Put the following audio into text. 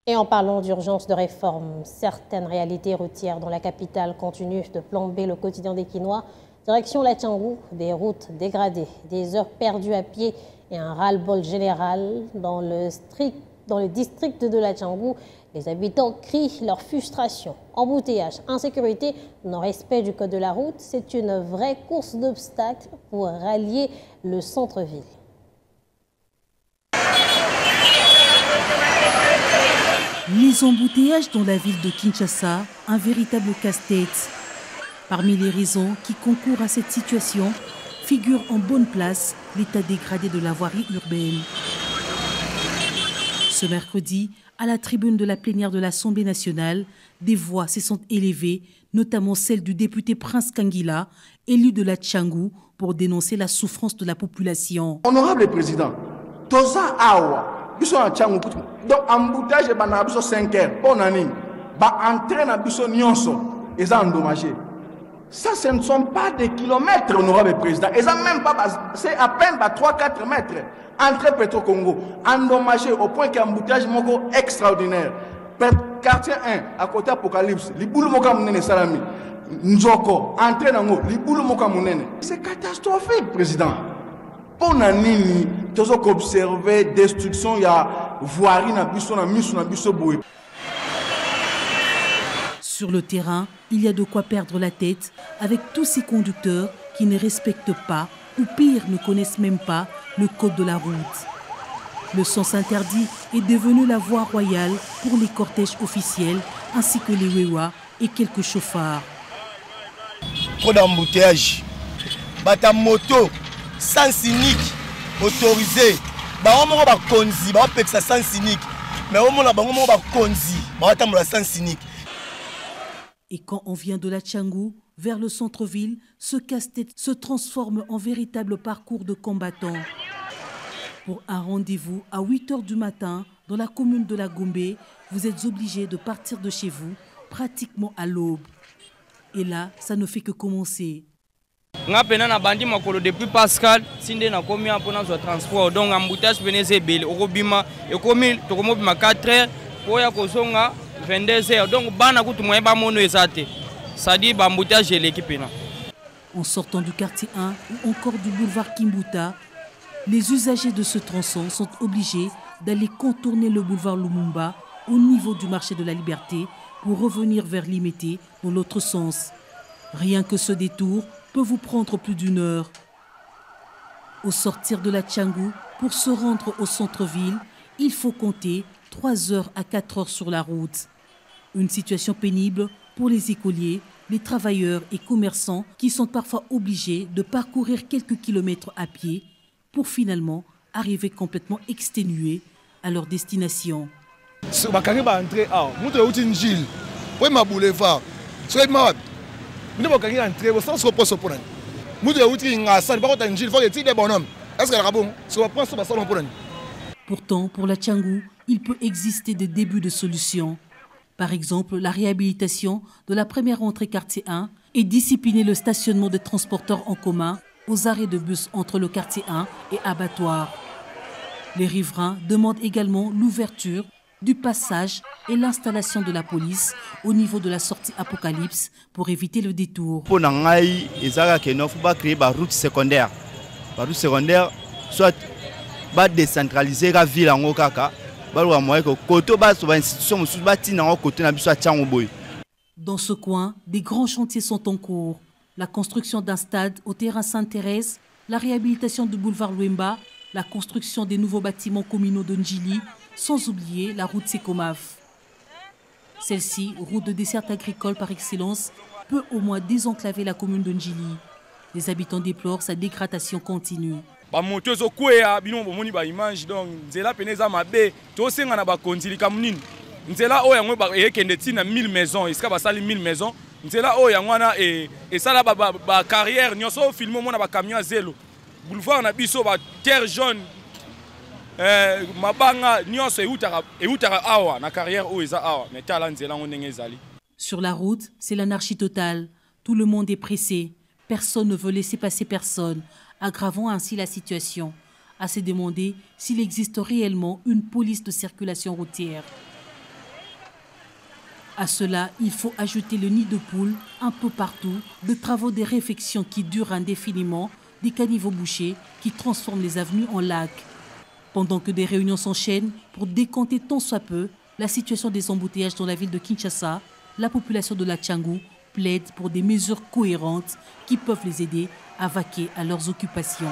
Et en parlant d'urgence de réforme, certaines réalités routières dans la capitale continuent de plomber le quotidien des Kinois. Direction la Tchangou, des routes dégradées, des heures perdues à pied et un ras-le-bol général dans le district de la Tchangou. Les habitants crient leur frustration. Embouteillage, insécurité, non-respect du code de la route, c'est une vraie course d'obstacles pour rallier le centre-ville. Les embouteillages dans la ville de Kinshasa, un véritable casse-tête. Parmi les raisons qui concourent à cette situation, figure en bonne place l'état dégradé de la voirie urbaine. Ce mercredi, à la tribune de la plénière de l'Assemblée nationale, des voix se sont élevées, notamment celle du député Prince Kangila, élu de la Tchangou, pour dénoncer la souffrance de la population. Honorable président, Toza Awa. Donc, embouteillage est 5 heures. On anime. Entraîne à biso nyonso. Ils ont endommagé. Ça, ce ne sont pas des kilomètres, honorable président. Ils ont même pas. C'est à peine 3-4 mètres. Entre Petro Congo. Endommagé au point qu'il y a un embouteillage extraordinaire. Quartier 1, à côté Apocalypse. Liboulou Moka Mounene Salami. Nzoko. Entraîne en haut. Liboulou Moka Mounene. C'est catastrophique, président. Pour nani, tu as observé destruction, il y a voirie na biso na miso na biso boy. Sur le terrain, il y a de quoi perdre la tête avec tous ces conducteurs qui ne respectent pas ou pire ne connaissent même pas le code de la route. Le sens interdit est devenu la voie royale pour les cortèges officiels ainsi que les wewa et quelques chauffards. Trop d'embouteillage. Bata moto sans unique autorisé. On va konzi, on peut ça sans unique. Mais on va konzi, on va sans unique. Et quand on vient de la Tchangou vers le centre-ville, ce casse-tête se transforme en véritable parcours de combattants. Pour un rendez-vous à 8 h du matin dans la commune de la Gombe, vous êtes obligé de partir de chez vous pratiquement à l'aube. Et là, ça ne fait que commencer. Nga pena na bandi makolo depuis Pascal sinde na komi pour notre transport donc embouteillage venez bel okobima ekomi tokomobima 4 heures pour ya kozonga 22 heures donc bana kutu moyen ba mono ezate ça dit ba embouteillage l'équipe pena. En sortant du quartier 1 ou encore du boulevard Kimbuta, les usagers de ce tronçon sont obligés d'aller contourner le boulevard Lumumba au niveau du marché de la Liberté pour revenir vers Limete dans l'autre sens. Rien que ce détour peut vous prendre plus d'1 heure. Au sortir de la Tchangou, pour se rendre au centre-ville, il faut compter 3 heures à 4 heures sur la route. Une situation pénible pour les écoliers, les travailleurs et commerçants qui sont parfois obligés de parcourir quelques kilomètres à pied pour finalement arriver complètement exténués à leur destination. Pourtant, pour la Tchangou, il peut exister des débuts de solutions. Par exemple, la réhabilitation de la première entrée quartier 1 et discipliner le stationnement des transporteurs en commun aux arrêts de bus entre le quartier 1 et abattoir. Les riverains demandent également l'ouverture du passage et l'installation de la police au niveau de la sortie Apocalypse pour éviter le détour. Pour nangai, il faut créer une route secondaire. La route secondaire, soit décentraliser la ville en Okaka, dans ce coin, des grands chantiers sont en cours. La construction d'un stade au terrain Sainte-Thérèse, la réhabilitation du boulevard Luemba, la construction des nouveaux bâtiments communaux de Ndjili, sans oublier la route Sekomaf. Celle-ci, route de desserte agricole par excellence, peut au moins désenclaver la commune de Ndjili. Les habitants déplorent sa dégradation continue. Ba moto zo kwea bino bomoni ba image donc nzela peneza mabe to senga na ba konzili kamunini nzela o yango ba ekende tina 1000 maisons iska ba sali 1000 maisons nzela o yango na et sala ba carrière nyoso filmo mona ba camion zelo boulevard na biso ba terre jaune mabanga nyoso eutaka awa na carrière o eza awa mais tala nzela ngo ndenge ezali. Sur la route, c'est l'anarchie totale. Tout le monde est pressé. Personne ne veut laisser passer personne, aggravant ainsi la situation. À se demander s'il existe réellement une police de circulation routière. À cela, il faut ajouter le nid de poule un peu partout, des travaux de réfection qui durent indéfiniment, des caniveaux bouchés qui transforment les avenues en lacs. Pendant que des réunions s'enchaînent pour décanter tant soit peu la situation des embouteillages dans la ville de Kinshasa, la population de la Tchangou plaide pour des mesures cohérentes qui peuvent les aider à vaquer à leurs occupations.